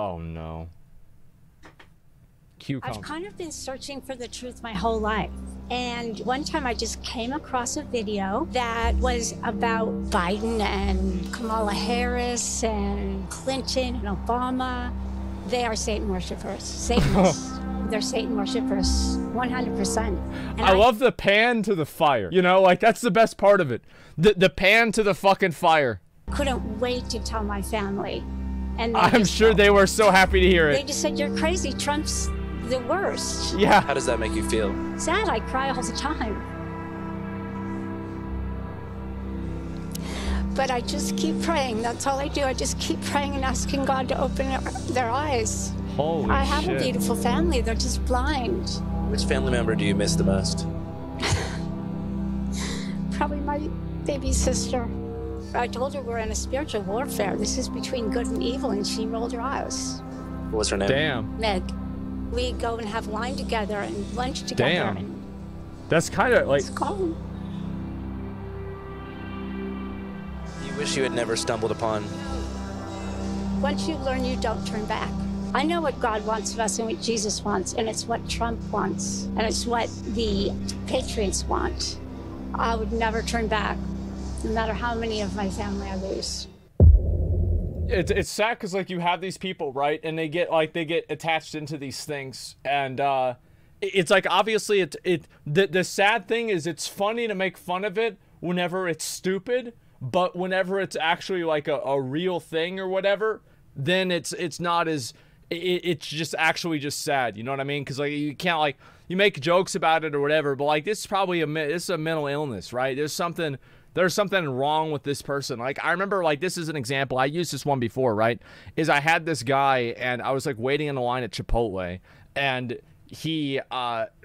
Oh no. I've kind of been searching for the truth my whole life. And one time I just came across a video that was about Biden and Kamala Harris and Clinton and Obama. They are Satan worshipers, Satanists. They're Satan worshipers, 100%. And I love the pan to the fire. You know, like that's the best part of it. The pan to the fucking fire. Couldn't wait to tell my family. And I'm sure they were so happy to hear it. They just said, "You're crazy. Trump's the worst." Yeah. How does that make you feel? Sad. I cry all the time. But I just keep praying. That's all I do. I just keep praying and asking God to open their eyes. Holy shit. I have a beautiful family. They're just blind. Which family member do you miss the most? Probably my baby sister. I told her we're in a spiritual warfare. This is between good and evil, and she rolled her eyes. What was her name? Damn. Meg. We go and have wine together and lunch together. Damn. And that's kind of like... it's calm. You wish you had never stumbled upon... Once you learn, you don't turn back. I know what God wants of us and what Jesus wants, and it's what Trump wants, and it's what the Patriots want. I would never turn back, no matter how many of my family I lose. It's sad because like you have these people, right, and they get attached into these things, and it's like obviously the sad thing is it's funny to make fun of it whenever it's stupid, but whenever it's actually like a real thing or whatever, then it's not as it's just actually just sad, you know what I mean? Because like you can't like you make jokes about it or whatever, but like this is probably this is a mental illness, right? There's something wrong with this person. Like I remember, like this is an example. I used this one before, right? Is I had this guy and I was like waiting in the line at Chipotle, and he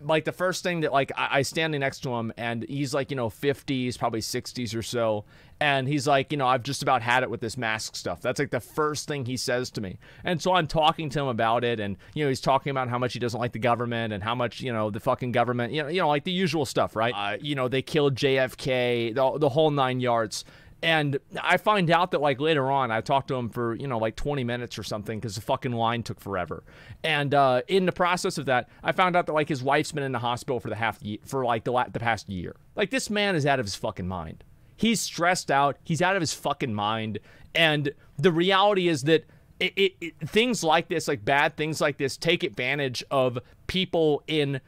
like the first thing that like I standing next to him, and he's like, you know, 50s, probably 60s or so, and he's like, you know, I've just about had it with this mask stuff. That's like the first thing he says to me. And so I'm talking to him about it, and you know, he's talking about how much he doesn't like the government and how much, you know, the fucking government, you know, like the usual stuff, right? You know, they killed JFK, the whole 9 yards. And I find out that like later on, I talked to him for, you know, like 20 minutes or something because the fucking line took forever. And in the process of that, I found out that like his wife's been in the hospital for the past year. Like this man is out of his fucking mind. He's stressed out. He's out of his fucking mind. And the reality is that things like this, like bad things like this, take advantage of people in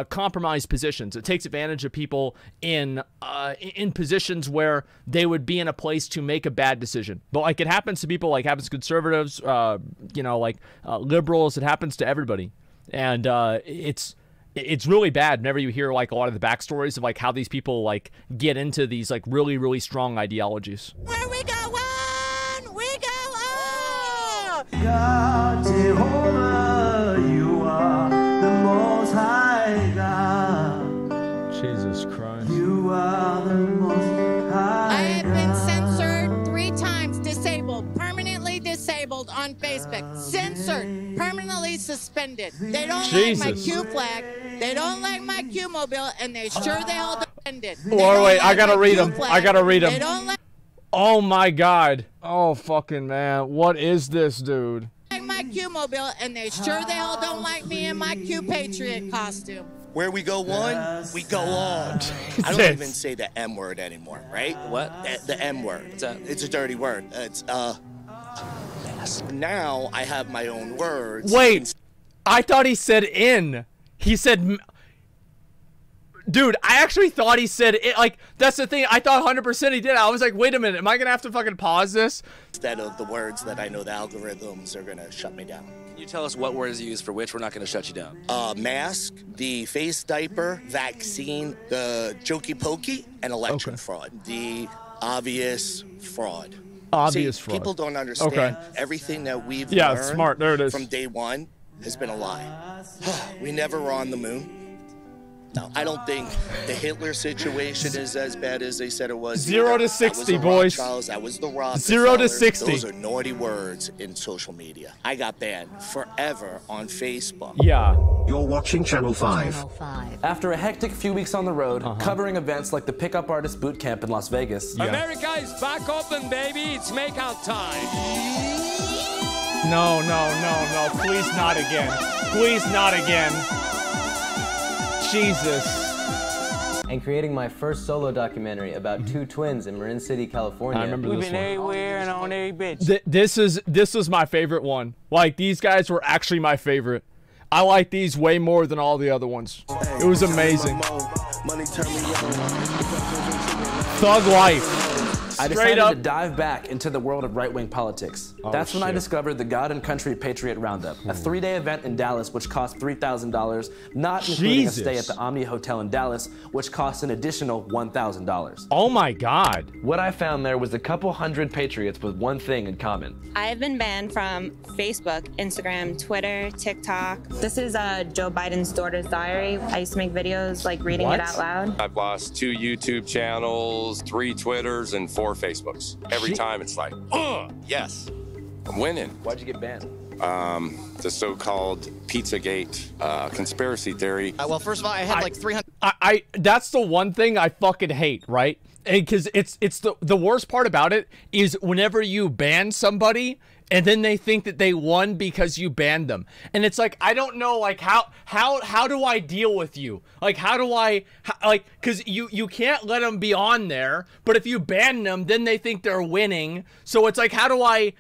compromised positions. It takes advantage of people in positions where they would be in a place to make a bad decision. But like it happens to people, like happens to conservatives, you know, like liberals. It happens to everybody, and it's really bad whenever you hear like a lot of the backstories of like how these people like get into these like really, really strong ideologies. Where we going? We go on! God, Jehovah, you are the most high God. Jesus Christ. You are the most high I have been censored 3 times, disabled, permanently disabled on Facebook. Censored, permanently suspended. They don't like my Q flag. They don't like my Q mobile, and they sure the hell defended. Oh, wait, I gotta read them. I gotta read them. They don't like Oh my God. Oh fucking man. What is this, dude? my Q mobile, and they sure the hell don't like me in my Q Patriot costume. Where we go on, we go on. I don't even say the M word anymore, right? What? The M word. What's that? It's a dirty word. It's now I have my own words. Wait, I thought he said in. He said, dude, I actually thought he said it. Like, that's the thing. I thought 100% he did. I was like, wait a minute. Am I going to have to fucking pause this? Instead of the words that I know the algorithms are going to shut me down. Can you tell us what words you use for which? We're not going to shut you down. Mask, the face diaper, vaccine, the jokey pokey, and election fraud. The obvious fraud. Obvious See, fraud. People don't understand everything that we've learned smart. There it is. From day one has been a lie. We never were on the moon. No, I don't think the Hitler situation is as bad as they said it was. 0 to 60, boys. That was the Rothschild. 0 to 60. Those are naughty words in social media. I got banned forever on Facebook. Yeah. You're watching Channel 5. After a hectic few weeks on the road, covering events like the Pickup Artist Boot Camp in Las Vegas. America is back open, baby. It's makeout time. No, no, no, no. Please not again. Please not again. Jesus. And creating my first solo documentary about two twins in Marin City, California. I remember this We've been one. everywhere and on every bitch. This is my favorite one. Like, these guys were actually my favorite. I like these way more than all the other ones. It was amazing. Thug life. I Straight decided up. to dive back into the world of right-wing politics. That's when I discovered the God and Country Patriot Roundup, a 3-day event in Dallas which cost $3,000, not including a stay at the Omni Hotel in Dallas, which cost an additional $1,000. Oh my God. What I found there was a couple hundred patriots with one thing in common. I have been banned from Facebook, Instagram, Twitter, TikTok. This is Joe Biden's daughter's diary. I used to make videos like reading it out loud. I've lost 2 YouTube channels, 3 Twitters, and 4 Facebooks. Every time it's like, yes, I'm winning. Why'd you get banned? The so-called Pizzagate conspiracy theory. Well, first of all, I had like 300. That's the one thing I fucking hate, right? Because it's the worst part about it is whenever you ban somebody and then they think that they won because you banned them, and it's like, I don't know, like how do I deal with you? Like how do I because you can't let them be on there, but if you ban them, then they think they're winning. So it's like, how do I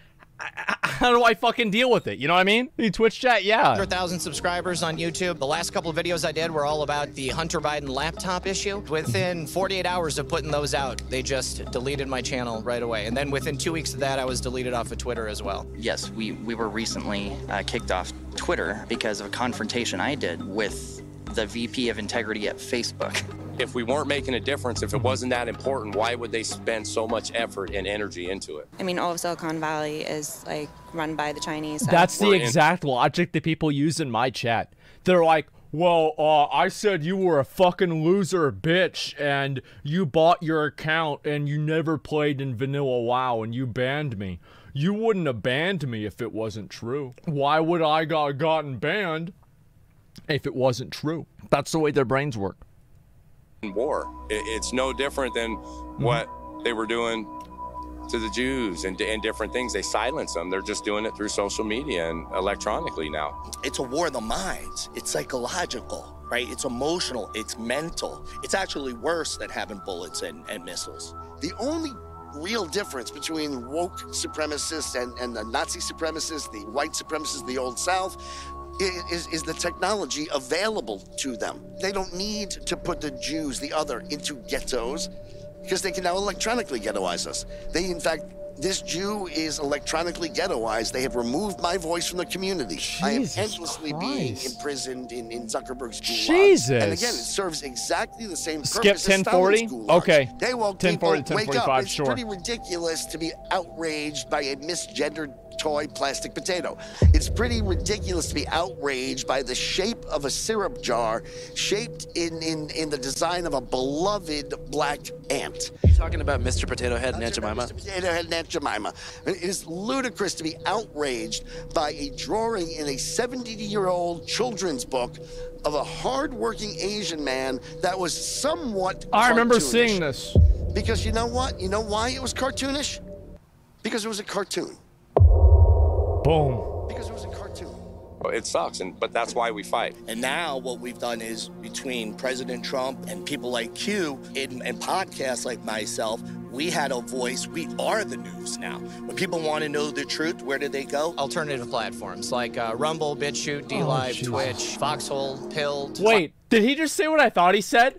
fucking deal with it? You know what I mean? Twitch chat, yeah. 100,000 subscribers on YouTube. The last couple of videos I did were all about the Hunter Biden laptop issue. Within 48 hours of putting those out, they just deleted my channel right away. And then within 2 weeks of that, I was deleted off of Twitter as well. Yes, we were recently kicked off Twitter because of a confrontation I did with the VP of Integrity at Facebook. If we weren't making a difference, if it wasn't that important, why would they spend so much effort and energy into it? I mean, all of Silicon Valley is like run by the Chinese. So. That's the exact logic that people use in my chat. They're like, well, I said you were a fucking loser bitch and you bought your account and you never played in Vanilla WoW and you banned me. You wouldn't have banned me if it wasn't true. Why would I gotten banned if it wasn't true? That's the way their brains work. War. It's no different than what they were doing to the Jews and different things. They silence them. They're just doing it through social media and electronically now. It's a war of the minds. It's psychological, right? It's emotional. It's mental. It's actually worse than having bullets and missiles. The only real difference between woke supremacists and the Nazi supremacists, the white supremacists, the Old South, is the technology available to them. They don't need to put the Jews, the other, into ghettos because they can now electronically ghettoize us. They, in fact, this Jew is electronically ghettoized. They have removed my voice from the community. I am endlessly being imprisoned in Zuckerberg's gulag. Jesus. And again, it serves exactly the same Skip purpose as 1040? Stalin's gulag. Okay. They woke 1040, people, wake up. 1045, It's sure. pretty ridiculous to be outraged by a misgendered toy plastic potato. It's pretty ridiculous to be outraged by the shape of a syrup jar shaped in the design of a beloved black ant. Are you talking about Mr. Potato Head and Aunt Jemima? Mr. Potato Head and Aunt Jemima. It is ludicrous to be outraged by a drawing in a 70-year-old children's book of a hard-working Asian man that was somewhat I remember cartoonish. seeing this. Because you know what? You know why it was cartoonish? Because it was a cartoon. Boom. Because it was a cartoon. It sucks, but that's why we fight. And now what we've done is between President Trump and people like Q and podcasts like myself, we had a voice. We are the news now. When people want to know the truth, where do they go? Alternative platforms like Rumble, BitChute, DLive, Twitch, Foxhole, Pilled. Wait, did he just say what I thought he said?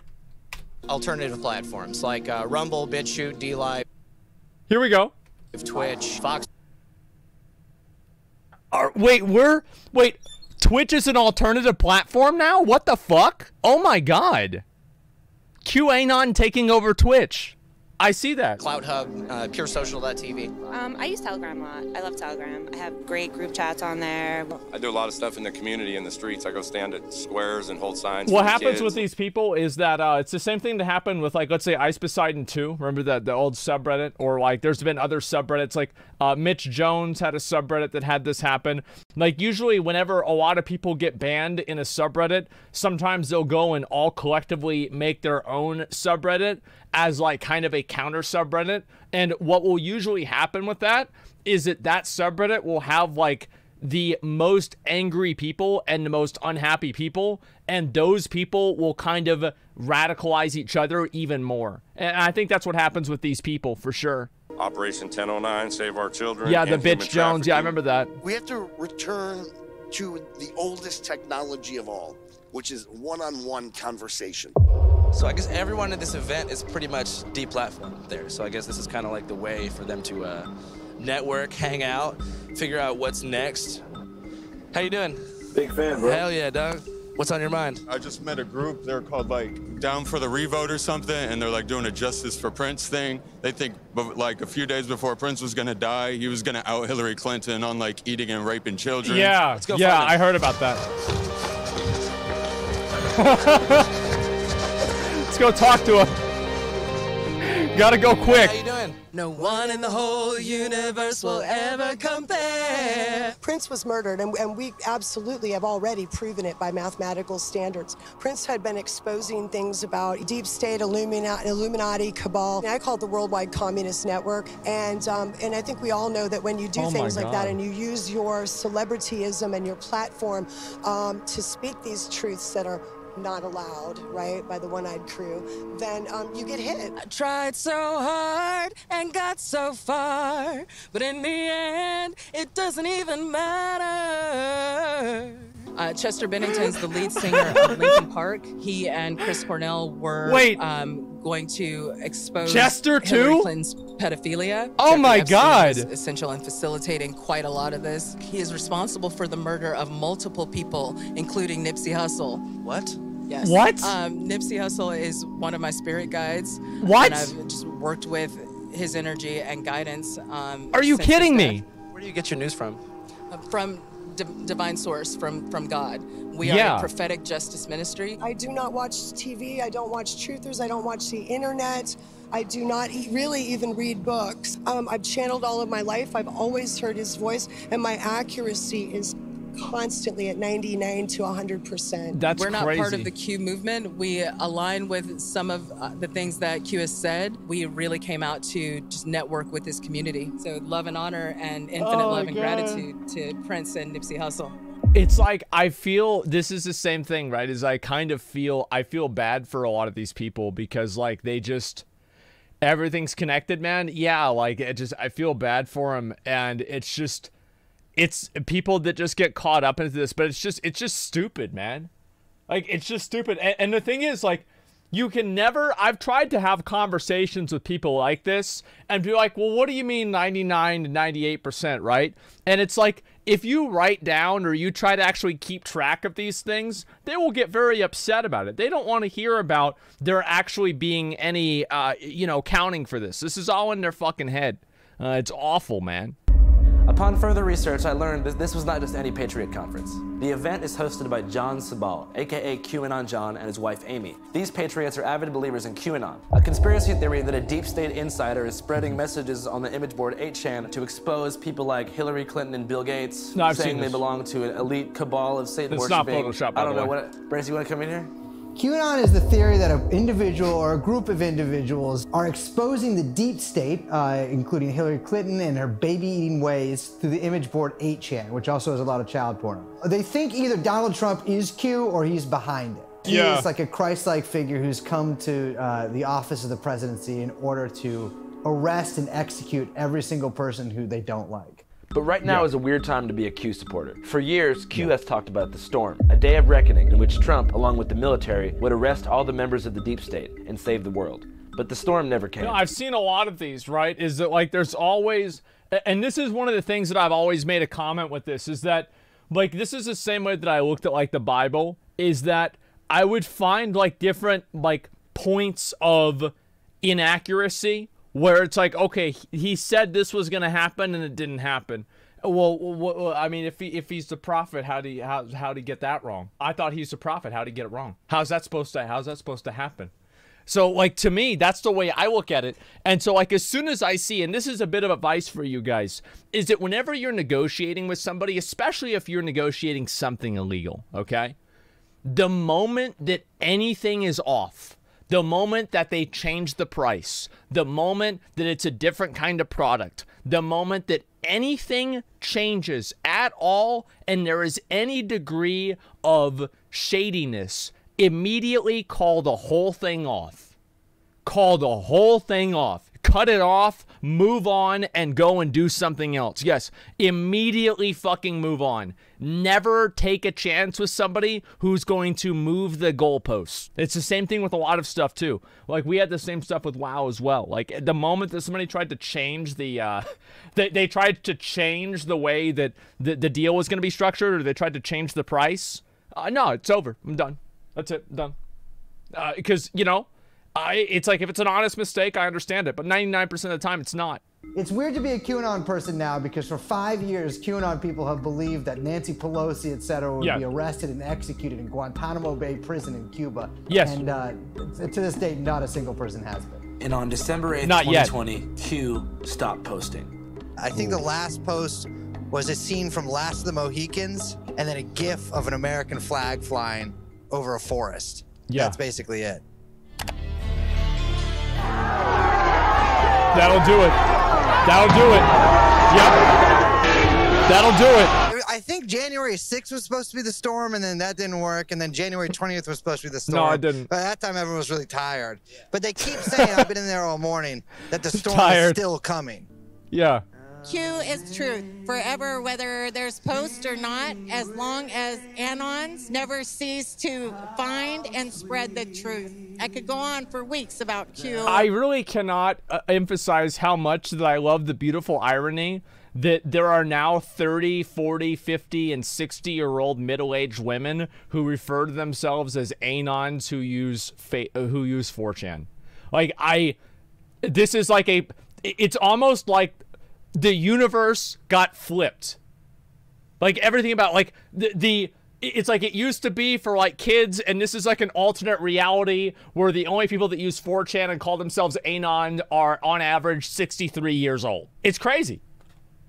Alternative platforms like Rumble, BitChute, DLive. Here we go. Twitch, Fox. Wait, Twitch is an alternative platform now? What the fuck? Oh my god. Q Anon taking over Twitch. I see that. Cloud Hub, PureSocial.tv. I use Telegram a lot. I love Telegram. I have great group chats on there. I do a lot of stuff in the community, in the streets. I go stand at squares and hold signs. What for the happens kids. with these people is that it's the same thing that happened with, like, let's say Ice Poseidon 2. Remember that the old subreddit? Or like there's been other subreddits, like Mitch Jones had a subreddit that had this happen. Like usually whenever a lot of people get banned in a subreddit, sometimes they'll go and all collectively make their own subreddit as like kind of a counter subreddit. And what will usually happen with that is that subreddit will have like the most angry people and the most unhappy people, and those people will kind of radicalize each other even more. And I think that's what happens with these people for sure. Operation 1009, Save Our Children. Yeah, the bitch Jones. Yeah, I remember that. We have to return to the oldest technology of all, which is one-on-one conversation. So I guess everyone at this event is pretty much deplatformed there. So I guess this is kind of like the way for them to network, hang out, figure out what's next. How you doing? Big fan, bro. Hell yeah, dog. What's on your mind? I just met a group. They're called like Down for the Revote or something, and they're like doing a Justice for Prince thing. They think like a few days before Prince was gonna die, he was gonna out Hillary Clinton on like eating and raping children. Yeah, Let's go yeah, find him. I heard about that. Let's go talk to him. Gotta go quick. How you doing? No one in the whole universe will ever compare. Prince was murdered, and we absolutely have already proven it by mathematical standards. Prince had been exposing things about deep state, Illuminati, cabal. I call it the Worldwide Communist Network. And I think we all know that when you do things like that and you use your celebrityism and your platform to speak these truths that are not allowed, right, by the one-eyed crew, then you get hit. I tried so hard and got so far, but in the end, it doesn't even matter. Chester Bennington's the lead singer of Linkin Park. He and Chris Cornell were going to expose Chester Hillary too? Clinton's pedophilia. Oh Jeffrey my Epstein God. was essential in facilitating quite a lot of this. He is responsible for the murder of multiple people, including Nipsey Hussle. What? Yes. What? Nipsey Hussle is one of my spirit guides. What? And I've just worked with his energy and guidance. Are you kidding me? Where do you get your news from? From divine source, from God. We are a prophetic justice ministry. I do not watch TV. I don't watch truthers. I don't watch the internet. I do not really even read books. I've channeled all of my life. I've always heard his voice, and my accuracy is constantly at 99 to 100%. That's We're not crazy. part of the Q movement. We align with some of the things that Q has said. We really came out to just network with this community. So love and honor and infinite love and gratitude to Prince and Nipsey Hussle. It's like, I feel this is the same thing, right? Is I feel bad for a lot of these people because like they just, everything's connected, man. Yeah, like I feel bad for them, and it's people that just get caught up into this, but it's just stupid, man. Like, it's just stupid. And the thing is, like, you can never, I've tried to have conversations with people like this and be like, well, what do you mean 99 to 98%, right? And it's like, if you write down or you try to actually keep track of these things, they will get very upset about it. They don't want to hear about there actually being any, counting for this. This is all in their fucking head. It's awful, man. Upon further research, I learned that this was not just any Patriot conference. The event is hosted by John Sabal, aka QAnon John, and his wife Amy. These Patriots are avid believers in QAnon, a conspiracy theory that a deep state insider is spreading messages on the image board 8chan to expose people like Hillary Clinton and Bill Gates, saying they belong to an elite cabal of Satan It's worshiping. not Photoshop, by I don't the know way. what. Brace, you want to come in here? QAnon is the theory that an individual or a group of individuals are exposing the deep state, including Hillary Clinton and her baby-eating ways, through the image board 8chan, which also has a lot of child porn. They think either Donald Trump is Q or he's behind it. He is like a Christ-like figure who's come to the office of the presidency in order to arrest and execute every single person who they don't like. But right now is a weird time to be a Q supporter. For years, Q has talked about the storm, a day of reckoning in which Trump, along with the military, would arrest all the members of the deep state and save the world. But the storm never came. You know, I've seen a lot of these, right? Is that like there's always, and this is one of the things that I've always made a comment with this, is that like this is the same way that I looked at like the Bible, is that I would find like different like points of inaccuracy where it's like, okay, he said this was going to happen and it didn't happen. Well, I mean, if he's the prophet, how do you get that wrong? I thought he's the prophet. How do you get it wrong? How's that supposed to happen? So like, to me, that's the way I look at it. And so like, as soon as I see, and this is a bit of advice for you guys, is that whenever you're negotiating with somebody, especially if you're negotiating something illegal, okay? The moment that anything is off, the moment that they change the price, the moment that it's a different kind of product, the moment that anything changes at all and there is any degree of shadiness, immediately call the whole thing off. Call the whole thing off. Cut it off, move on, and go and do something else. Yes, immediately fucking move on. Never take a chance with somebody who's going to move the goalposts. It's the same thing with a lot of stuff too. Like, we had the same stuff with WoW as well. Like, the moment that somebody tried to change the, they tried to change the way that the deal was going to be structured, or they tried to change the price. No, it's over. I'm done. That's it. I'm done. Because, you know, it's like, if it's an honest mistake, I understand it, but 99% of the time, it's not. It's weird to be a QAnon person now, because for 5 years, QAnon people have believed that Nancy Pelosi, etc., would be arrested and executed in Guantanamo Bay prison in Cuba. Yes. And to this date, not a single person has been. And on December 8th, Not 2020, Q stopped posting. I think the last post was a scene from Last of the Mohicans, and then a GIF of an American flag flying over a forest. Yeah. That's basically it. That'll do it. That'll do it. Yep. That'll do it. I think January 6th was supposed to be the storm, and then that didn't work, and then January 20th was supposed to be the storm. No, it didn't. But at that time, everyone was really tired. But they keep saying, I've been in there all morning, that the storm is still coming. Yeah. Q is truth forever, whether there's posts or not, as long as Anons never cease to find and spread the truth. I could go on for weeks about Q. I really cannot emphasize how much that I love the beautiful irony that there are now 30, 40, 50, and 60-year-old middle-aged women who refer to themselves as Anons who use 4chan. Like, this is like it's almost like the universe got flipped. Like, everything about, like, it's like it used to be for, like, kids, and this is like an alternate reality where the only people that use 4chan and call themselves Anon are, on average, 63 years old. It's crazy.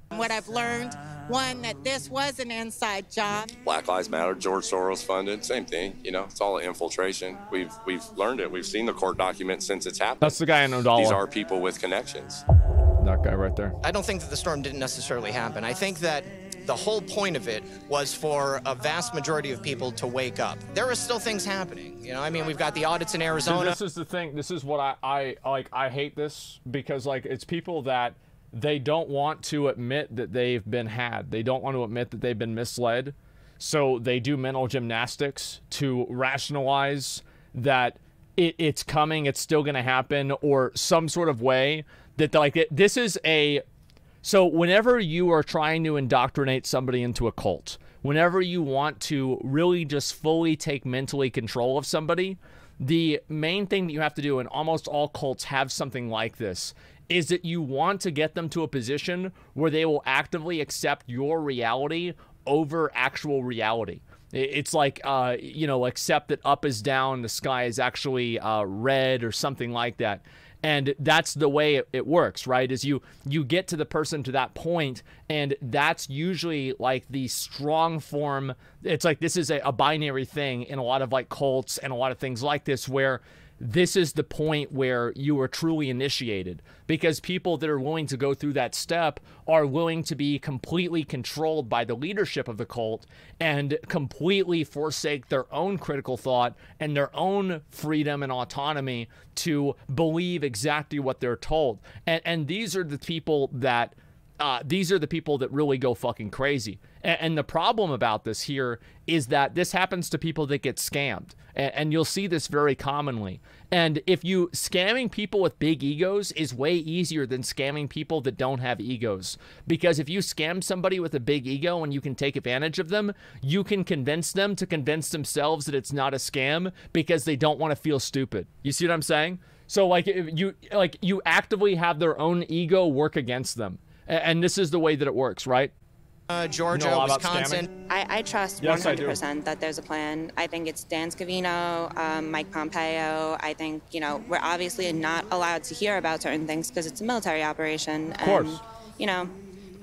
What I've learned, one, that this was an inside job. Black Lives Matter, George Soros funded, same thing. You know, it's all infiltration. We've learned it. We've seen the court documents since it's happened. That's the guy in Odala. These are people with connections. That guy right there. I don't think that the storm didn't necessarily happen. I think that the whole point of it was for a vast majority of people to wake up. There are still things happening. You know, I mean, we've got the audits in Arizona. So this is the thing. This is what I like. I hate this because, like, it's people that they don't want to admit that they've been had. They don't want to admit that they've been misled. So they do mental gymnastics to rationalize that it's coming, it's still going to happen, or some sort of way that, like, this is a... So whenever you are trying to indoctrinate somebody into a cult, whenever you want to really just fully take mentally control of somebody, the main thing that you have to do, and almost all cults have something like this, is that you want to get them to a position where they will actively accept your reality over actual reality. It's like, you know, accept that up is down, the sky is actually red, or something like that. And that's the way it works, right? Is you get to the person to that point, and that's usually like the strong form. It's like this is a binary thing in a lot of like cults and a lot of things like this, where this is the point where you are truly initiated, because people that are willing to go through that step are willing to be completely controlled by the leadership of the cult and completely forsake their own critical thought and their own freedom and autonomy to believe exactly what they're told. And these are the people that really go fucking crazy. And the problem about this here is that this happens to people that get scammed. And you'll see this very commonly. And if you scamming people with big egos is way easier than scamming people that don't have egos. Because if you scam somebody with a big ego and you can take advantage of them, you can convince them to convince themselves that it's not a scam because they don't want to feel stupid. You see what I'm saying? So like you actively have their own ego work against them. And this is the way that it works, right? Georgia, Wisconsin. I trust 100% that there's a plan. I think it's Dan Scavino, Mike Pompeo. I think, you know, we're obviously not allowed to hear about certain things because it's a military operation. Of course. And, you know,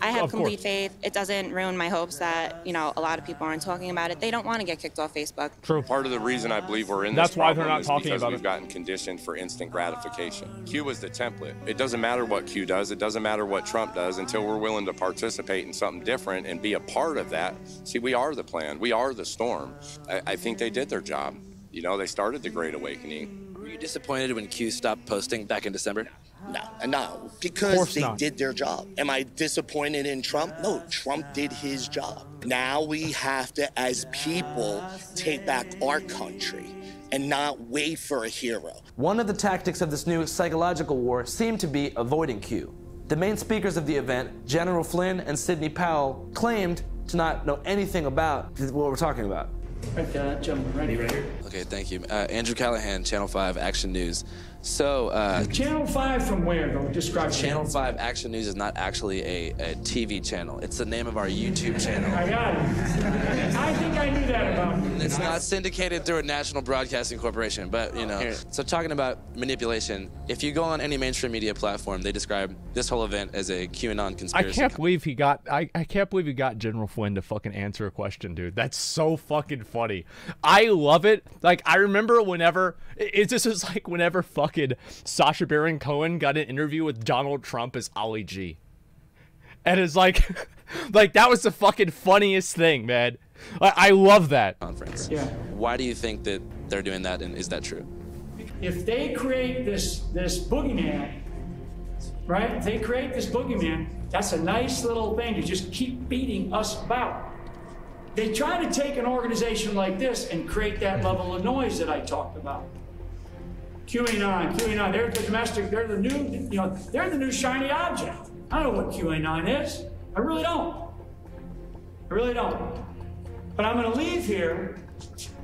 I have Of complete course. faith. It doesn't ruin my hopes that, you know, a lot of people aren't talking about it. They don't want to get kicked off Facebook. True. Part of the reason I believe we're in That's this why they're problem not is talking because about we've it. gotten conditioned for instant gratification. Q was the template. It doesn't matter what Q does. It doesn't matter what Trump does until we're willing to participate in something different and be a part of that. See, we are the plan. We are the storm. I think they did their job. You know, they started the Great Awakening. Were you disappointed when Q stopped posting back in December? No, because they did their job. Am I disappointed in Trump? No, Trump did his job. Now we have to, as people, take back our country and not wait for a hero. One of the tactics of this new psychological war seemed to be avoiding Q. The main speakers of the event, General Flynn and Sidney Powell, claimed to not know anything about what we're talking about. Right there, gentleman, right here. Okay, thank you. Andrew Callaghan, Channel 5 Action News. So, Channel 5 from where, though? Describe Channel 5 Action News is not actually a TV channel. It's the name of our YouTube channel. I got it. I think I knew that about you. It's not syndicated through a national broadcasting corporation, but, you know. So talking about manipulation, if you go on any mainstream media platform, they describe this whole event as a QAnon conspiracy. I can't believe he got I can't believe he got General Flynn to fucking answer a question, dude. That's so fucking funny. I love it. Like, I remember whenever it's just like whenever fucking Sacha Baron Cohen got an interview with Donald Trump as Ali G. And it's like like that was the fucking funniest thing, man. I love that. Conference. Yeah. Why do you think that they're doing that, and is that true? If they create this boogeyman, right? If they create this boogeyman, that's a nice little thing to just keep beating us about. They try to take an organization like this and create that level of noise that I talked about. QAnon, they're the domestic, they're the new, you know, they're the new shiny object. I don't know what QAnon is. I really don't. I really don't. But I'm gonna leave here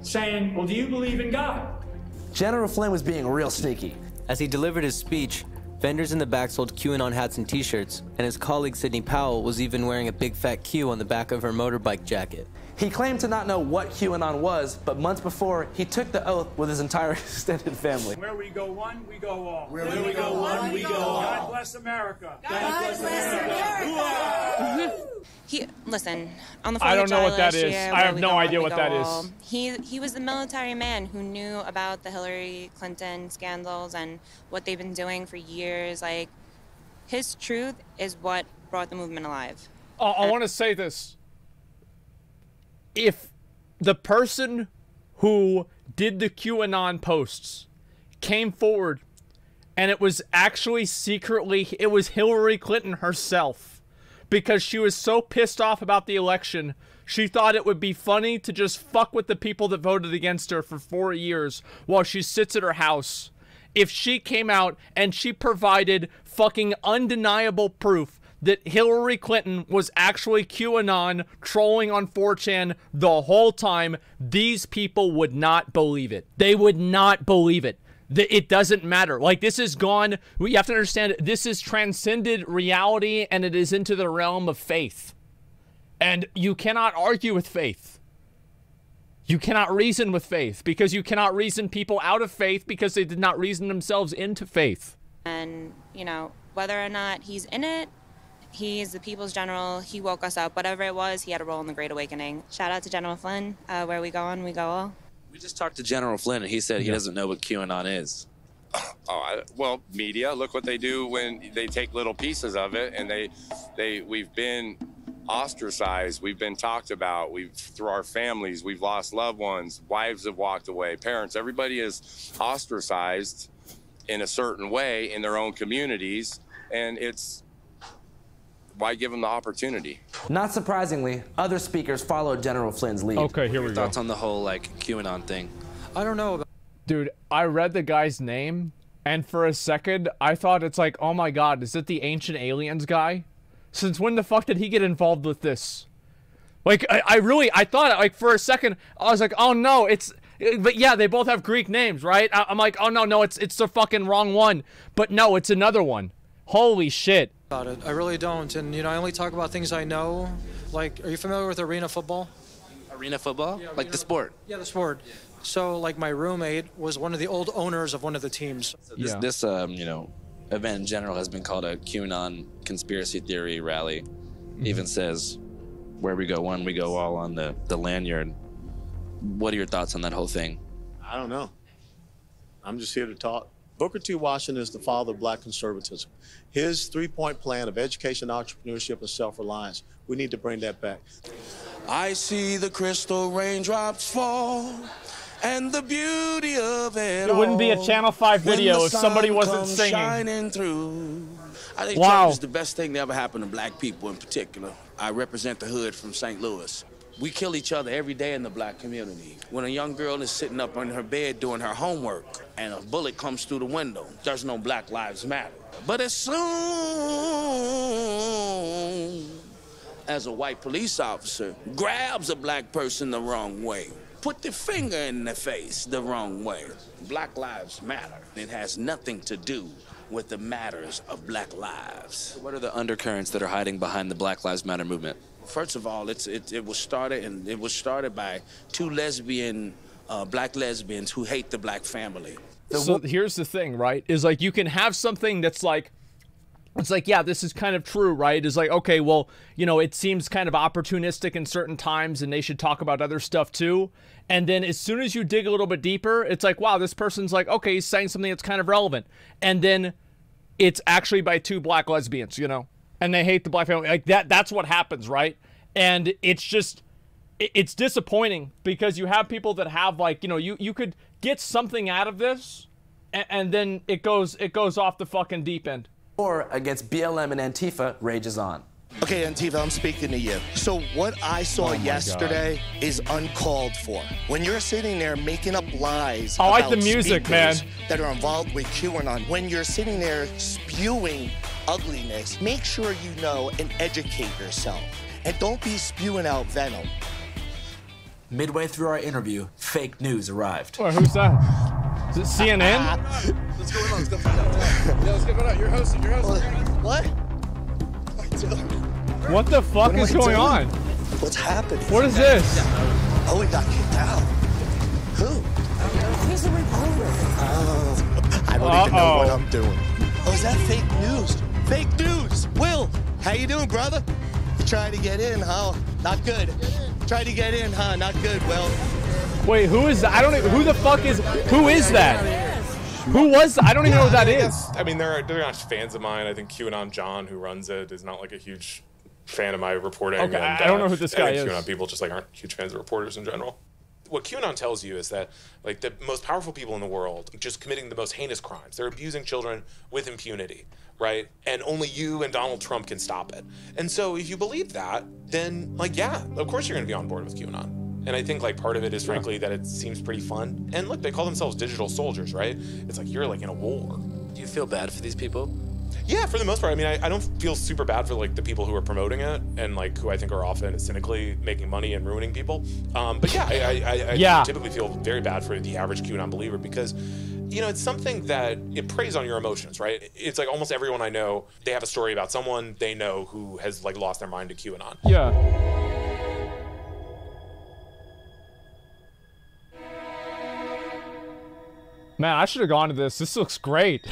saying, well, do you believe in God? General Flynn was being real sneaky. As he delivered his speech, vendors in the back sold QAnon hats and t-shirts, and his colleague Sidney Powell was even wearing a big fat Q on the back of her motorbike jacket. He claimed to not know what QAnon was, but months before, he took the oath with his entire extended family. Where we go one, we go all. Where we go one, we go all. God bless America. God bless America. Listen, on the 4th I don't of know July what that last is. year, I where have we no go on, idea we what go that all. is. He was the military man who knew about the Hillary Clinton scandals and what they've been doing for years. Like, his truth is what brought the movement alive. I want to say this. If the person who did the QAnon posts came forward and it was actually secretly, it was Hillary Clinton herself, because she was so pissed off about the election, she thought it would be funny to just fuck with the people that voted against her for 4 years while she sits at her house. If she came out and she provided fucking undeniable proof that Hillary Clinton was actually QAnon trolling on 4chan the whole time, these people would not believe it. They would not believe it. It doesn't matter. Like, this is gone. You have to understand, this is transcended reality, and it is into the realm of faith. And you cannot argue with faith. You cannot reason with faith, because you cannot reason people out of faith because they did not reason themselves into faith. And, you know, whether or not he's in it, he's the people's general. He woke us up. Whatever it was, he had a role in the Great Awakening. Shout out to General Flynn. Where we go on, we go all. We just talked to General Flynn, and he said he doesn't know what QAnon is. Well, media, look what they do when they take little pieces of it, and we've been ostracized, we've been talked about, through our families, we've lost loved ones, wives have walked away, parents, everybody is ostracized in a certain way in their own communities, and why give them the opportunity? Not surprisingly, other speakers followed General Flynn's lead. Okay, here we go. Thoughts on the whole, like, QAnon thing? I don't know. Dude, I read the guy's name, and for a second, I thought it's like, oh my god, is it the Ancient Aliens guy? Since when the fuck did he get involved with this? Like, I thought, like, for a second, I was like, oh no, but yeah, they both have Greek names, right? I'm like, oh no, it's the fucking wrong one. But no, it's another one. Holy shit. About it. I really don't. And, you know, I only talk about things I know. Like, are you familiar with arena football? Arena football? Yeah, like the sport? Yeah, the sport. So, like, my roommate was one of the old owners of one of the teams. So this you know, event in general has been called a QAnon conspiracy theory rally. even says, "Where we go one, we go all" on the lanyard. What are your thoughts on that whole thing? I don't know. I'm just here to talk. Booker T. Washington is the father of black conservatism. His three-point plan of education, entrepreneurship, and self-reliance, we need to bring that back. I see the crystal raindrops fall, and the beauty of it It wouldn't be a Channel 5 video if somebody wasn't singing. Shining through. I think Wow. Trump is the best thing that ever happened to black people in particular. I represent the hood from St. Louis. We kill each other every day in the black community. When a young girl is sitting up in her bed doing her homework and a bullet comes through the window, there's no Black Lives Matter. But as soon as a white police officer grabs a black person the wrong way, put the finger in the face the wrong way, Black Lives Matter. It has nothing to do with the matters of black lives. What are the undercurrents that are hiding behind the Black Lives Matter movement? First of all, it was started by two black lesbians who hate the black family. So here's the thing, right? Is like you can have something that's like, it's like, yeah, this is kind of true, right? Is like, okay, well, you know, it seems kind of opportunistic in certain times and they should talk about other stuff too. And then as soon as you dig a little bit deeper, it's like, wow, this person's like, okay, he's saying something that's kind of relevant. And then it's actually by two black lesbians, you know, and they hate the black family. Like that's what happens, right? And it's just, it's disappointing because you have people that have like, you know, you could get something out of this and then it goes off the fucking deep end. War against BLM and Antifa rages on. Okay, Antifa, I'm speaking to you. So what I saw yesterday is uncalled for. When you're sitting there making up lies I like about the music, man, that are involved with QAnon, when you're sitting there spewing ugliness, make sure you know and educate yourself. And don't be spewing out venom. Midway through our interview, fake news arrived. Wait, who's that? Is it CNN? What's going on? Let's go find out. Yeah, let's go find out. You're hosting. What? What the fuck is going on? What's happening? What is this? Oh, we got kicked out. Who? He's a reporter. Oh, I don't even know what I'm doing. Oh, is that fake news? Fake news. Will, how you doing, brother? You trying to get in, huh? Not good. Try to get in, huh? Not good, Will. Wait, who is that? I don't even, who the fuck is, who is that? Who was, I don't even know what that is. I mean, they're not fans of mine. I think QAnon John, who runs it, is not like a huge fan of my reporting. Okay, and, I don't know who this guy I think is. QAnon people just like aren't huge fans of reporters in general. What QAnon tells you is that like the most powerful people in the world just committing the most heinous crimes. They're abusing children with impunity, right? And only you and Donald Trump can stop it. And so if you believe that, then like, yeah, of course you're gonna be on board with QAnon. And I think like part of it is frankly that it seems pretty fun. And look, they call themselves digital soldiers, right? It's like you're like in a war. Do you feel bad for these people? Yeah, for the most part. I mean, I don't feel super bad for like the people who are promoting it and like who I think are often cynically making money and ruining people. But yeah, I typically feel very bad for the average QAnon believer because, you know, it's something that it preys on your emotions, right? It's like almost everyone I know, they have a story about someone they know who has like lost their mind to QAnon. Yeah. Man, I should have gone to this. This looks great.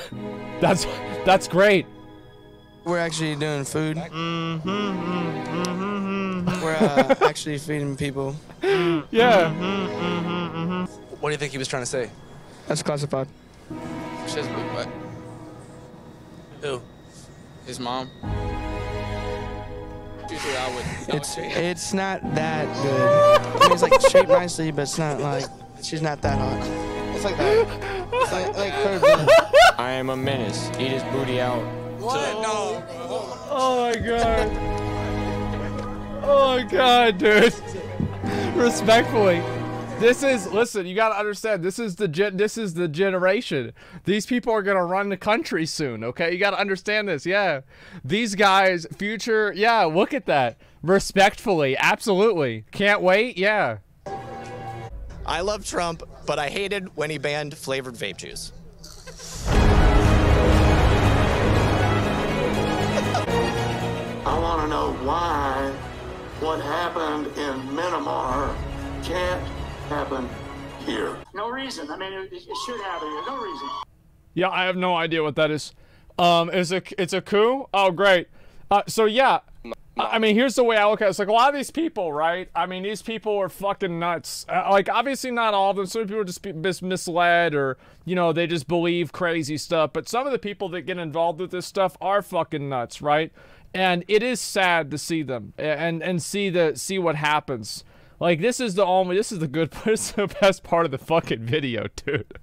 That's great. We're actually doing food. We're actually feeding people. Yeah. What do you think he was trying to say? That's classified. Says what? Who? His mom. It's not that good. I mean, it's like shaped nicely, but it's not like she's not that hot. It's like that. It's like I am a menace. Eat his booty out. What? No. Oh my god. Oh my god, dude. Respectfully. This is, listen, you gotta understand, this is the generation. These people are gonna run the country soon, okay? You gotta understand this, yeah. These guys, future, yeah, look at that. Respectfully, absolutely. Can't wait, yeah. I love Trump, but I hated when he banned flavored vape juice. I want to know why what happened in Myanmar can't happen here. No reason. I mean, it should happen here. No reason. Yeah, I have no idea what that is. It's a coup? Oh, great. So yeah. I mean, here's the way I look at it. It's like a lot of these people, right? I mean, these people are fucking nuts. Like, obviously not all of them. Some people are just misled or, you know, they just believe crazy stuff. But some of the people that get involved with this stuff are fucking nuts, right? And it is sad to see them and see what happens. Like, this is the good, this is the best part of the fucking video, dude.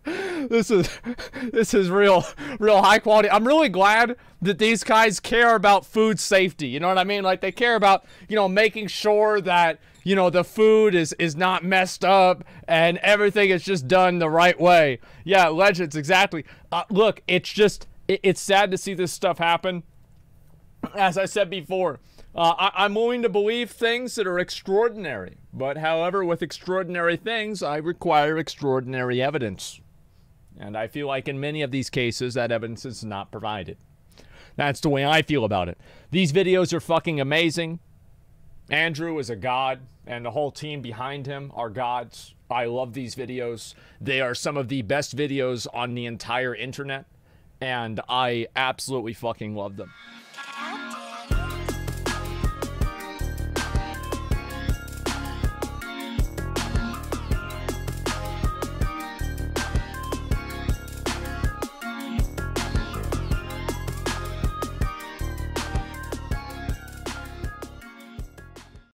This is real high quality. I'm really glad that these guys care about food safety. You know what I mean? Like, they care about, you know, making sure that, you know, the food is not messed up and everything is just done the right way. Yeah, Legends, exactly. Look, it's sad to see this stuff happen. As I said before, I'm willing to believe things that are extraordinary. But however, with extraordinary things, I require extraordinary evidence. And I feel like in many of these cases, that evidence is not provided. That's the way I feel about it. These videos are fucking amazing. Andrew is a god, and the whole team behind him are gods. I love these videos. They are some of the best videos on the entire internet, and I absolutely fucking love them.